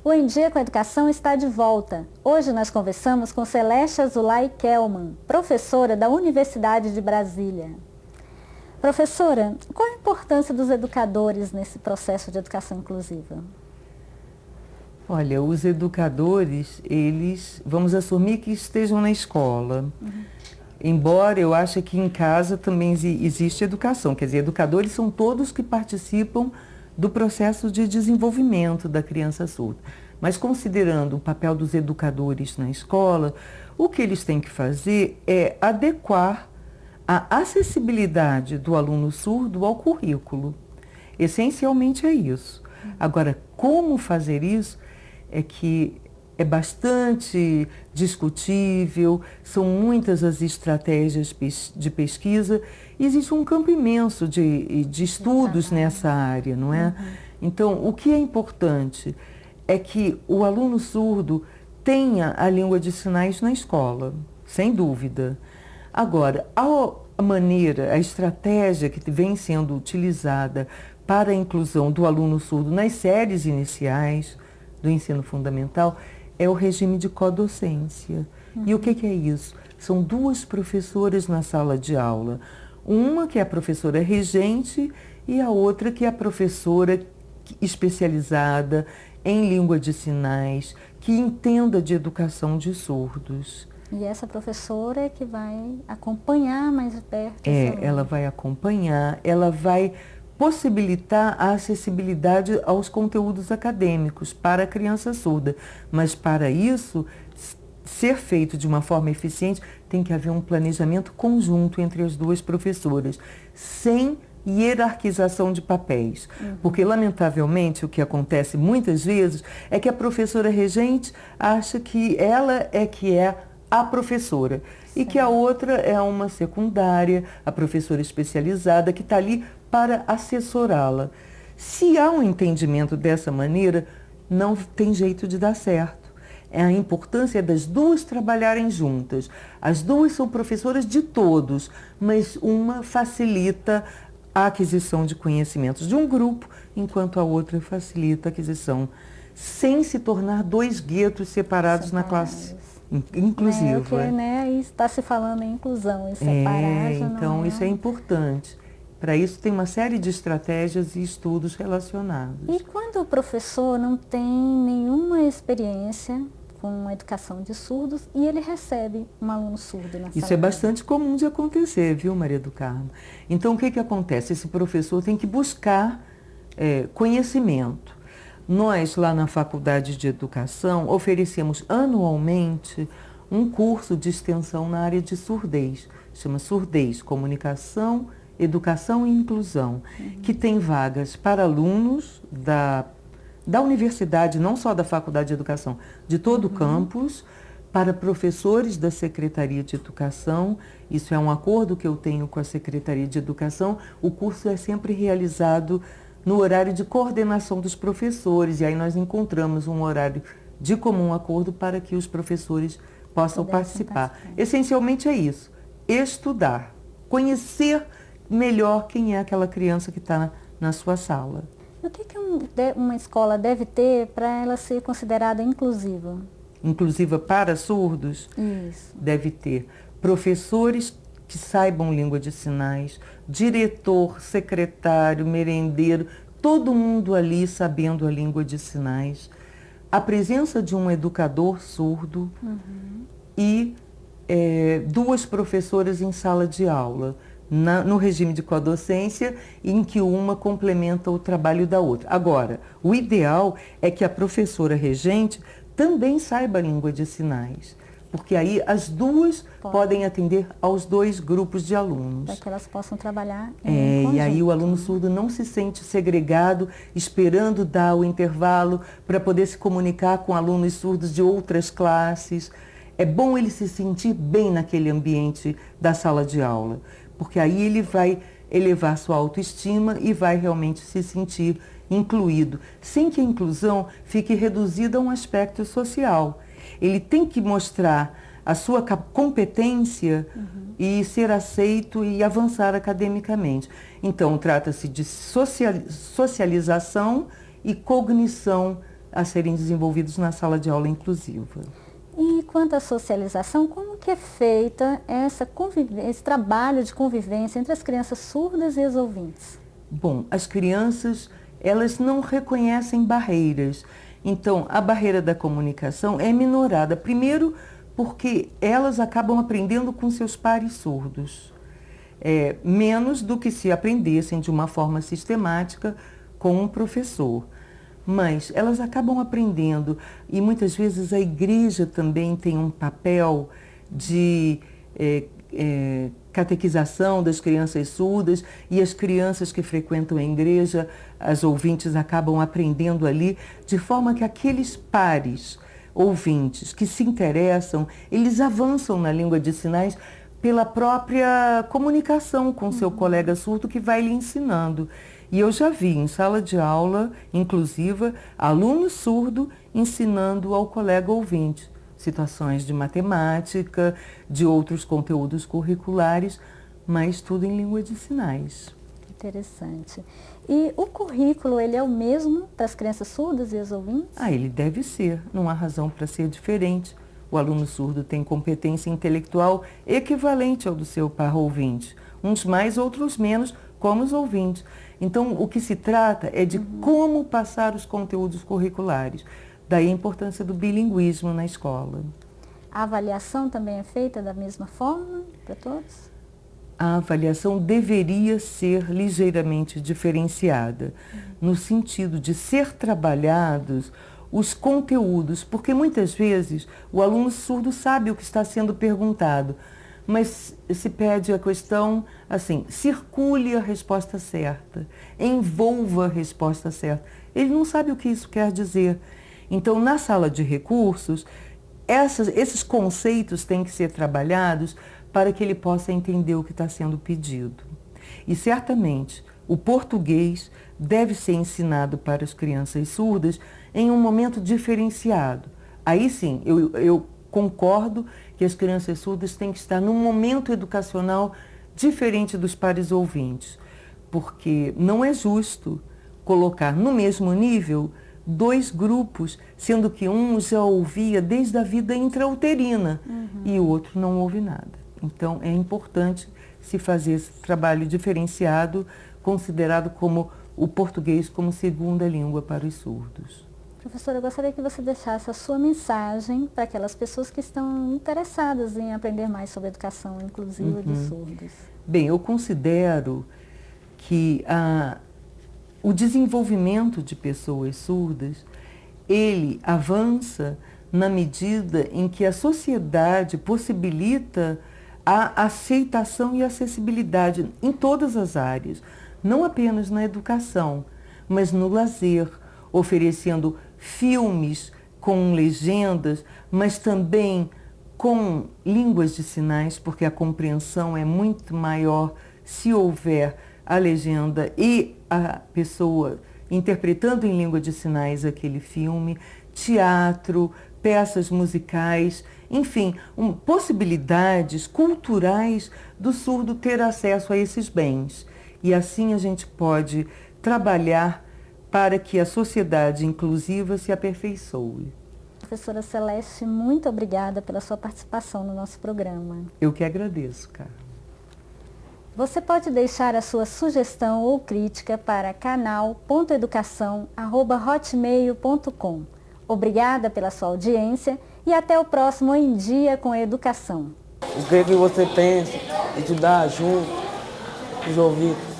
O Em Dia com a Educação está de volta. Hoje nós conversamos com Celeste Azulay Kelman, professora da Universidade de Brasília. Professora, qual a importância dos educadores nesse processo de educação inclusiva? Olha, os educadores, eles, vamos assumir que estejam na escola. Embora eu ache que em casa também existe educação, quer dizer, educadores são todos que participam do processo de desenvolvimento da criança surda. Mas considerando o papel dos educadores na escola, o que eles têm que fazer é adequar a acessibilidade do aluno surdo ao currículo. Essencialmente é isso. Agora, como fazer isso é que é bastante discutível, são muitas as estratégias de pesquisa, existe um campo imenso de estudos nessa área, não é? Então, o que é importante é que o aluno surdo tenha a língua de sinais na escola, sem dúvida. Agora, a maneira, a estratégia que vem sendo utilizada para a inclusão do aluno surdo nas séries iniciais do ensino fundamental é o regime de codocência. E o que é isso? São duas professoras na sala de aula. Uma que é a professora regente e a outra que é a professora especializada em língua de sinais, que entenda de educação de surdos. E essa professora é que vai acompanhar mais de perto? Ela vai acompanhar, ela vai possibilitar a acessibilidade aos conteúdos acadêmicos para a criança surda. Mas para isso ser feito de uma forma eficiente, tem que haver um planejamento conjunto entre as duas professoras, sem hierarquização de papéis. Porque, lamentavelmente, o que acontece muitas vezes é que a professora regente acha que ela é a professora e que a outra é uma secundária, a professora especializada, que está ali para assessorá-la. Se há um entendimento dessa maneira, não tem jeito de dar certo. É a importância das duas trabalharem juntas. As duas são professoras de todos, mas uma facilita a aquisição de conhecimentos de um grupo, enquanto a outra facilita a aquisição, sem se tornar dois guetos separados na classe inclusiva. Porque, aí está se falando em inclusão, e separar então isso é importante. Para isso tem uma série de estratégias e estudos relacionados. E quando o professor não tem nenhuma experiência com a educação de surdos e ele recebe um aluno surdo na sala? Isso é bastante comum de acontecer, viu, Maria do Carmo? Então, o que acontece? Esse professor tem que buscar conhecimento. Nós, lá na Faculdade de Educação, oferecemos anualmente um curso de extensão na área de surdez. Chama Surdez, Comunicação, Educação e Inclusão, que tem vagas para alunos da universidade, não só da Faculdade de Educação, de todo o campus, para professores da Secretaria de Educação. Isso é um acordo que eu tenho com a Secretaria de Educação. O curso é sempre realizado no horário de coordenação dos professores, e aí nós encontramos um horário de comum acordo para que os professores possam participar. Essencialmente é isso, estudar, conhecer melhor quem é aquela criança que está na sua sala. E o que uma escola deve ter para ela ser considerada inclusiva? Inclusiva para surdos? Isso. Deve ter professores que saibam língua de sinais, diretor, secretário, merendeiro, todo mundo ali sabendo a língua de sinais. A presença de um educador surdo e duas professoras em sala de aula, no regime de codocência, em que uma complementa o trabalho da outra. Agora, o ideal é que a professora regente também saiba a língua de sinais, porque aí as duas podem atender aos dois grupos de alunos. Para que elas possam trabalhar em conjunto. E aí o aluno surdo não se sente segregado, esperando dar o intervalo para poder se comunicar com alunos surdos de outras classes. É bom ele se sentir bem naquele ambiente da sala de aula, porque aí ele vai elevar sua autoestima e vai realmente se sentir incluído, sem que a inclusão fique reduzida a um aspecto social. Ele tem que mostrar a sua competência e ser aceito e avançar academicamente. Então, trata-se de socialização e cognição a serem desenvolvidos na sala de aula inclusiva. E quanto à socialização, como que é feita esse trabalho de convivência entre as crianças surdas e as ouvintes? Bom, as crianças, elas não reconhecem barreiras. Então, a barreira da comunicação é minorada. Primeiro, porque elas acabam aprendendo com seus pares surdos. Menos do que se aprendessem de uma forma sistemática com um professor. Mas elas acabam aprendendo e muitas vezes a igreja também tem um papel de catequização das crianças surdas e as crianças que frequentam a igreja, as ouvintes acabam aprendendo ali, de forma que aqueles pares ouvintes que se interessam, eles avançam na língua de sinais pela própria comunicação com seu colega surdo que vai lhe ensinando. E eu já vi em sala de aula inclusiva, aluno surdo ensinando ao colega ouvinte situações de matemática, de outros conteúdos curriculares, mas tudo em língua de sinais. Interessante. E o currículo, ele é o mesmo para as crianças surdas e as ouvintes? Ele deve ser, não há razão para ser diferente. O aluno surdo tem competência intelectual equivalente ao do seu par ouvinte, uns mais, outros menos, como os ouvintes. Então, o que se trata é de como passar os conteúdos curriculares. Daí a importância do bilinguismo na escola. A avaliação também é feita da mesma forma para todos? A avaliação deveria ser ligeiramente diferenciada, no sentido de ser trabalhados os conteúdos, porque muitas vezes o aluno surdo sabe o que está sendo perguntado, mas se pede a questão assim, circule a resposta certa, envolva a resposta certa. Ele não sabe o que isso quer dizer. Então, na sala de recursos, esses conceitos têm que ser trabalhados para que ele possa entender o que está sendo pedido. E certamente, o português deve ser ensinado para as crianças surdas em um momento diferenciado. Aí sim, eu concordo que as crianças surdas têm que estar num momento educacional diferente dos pares ouvintes, porque não é justo colocar no mesmo nível dois grupos, sendo que um já ouvia desde a vida intrauterina e o outro não ouve nada. Então, é importante se fazer esse trabalho diferenciado, considerado como o português como segunda língua para os surdos. Professora, eu gostaria que você deixasse a sua mensagem para aquelas pessoas que estão interessadas em aprender mais sobre educação inclusiva de surdos. Bem, eu considero que o desenvolvimento de pessoas surdas, ele avança na medida em que a sociedade possibilita a aceitação e acessibilidade em todas as áreas, não apenas na educação, mas no lazer, oferecendo filmes com legendas, mas também com línguas de sinais, porque a compreensão é muito maior se houver a legenda e a pessoa interpretando em língua de sinais aquele filme, teatro, peças musicais, enfim, possibilidades culturais do surdo ter acesso a esses bens. E assim a gente pode trabalhar para que a sociedade inclusiva se aperfeiçoe. Professora Celeste, muito obrigada pela sua participação no nosso programa. Eu que agradeço, cara. Você pode deixar a sua sugestão ou crítica para canal.educação@hotmail.com. Obrigada pela sua audiência e até o próximo Em Dia com Educação. O que você pensa e te dá junto os ouvidos.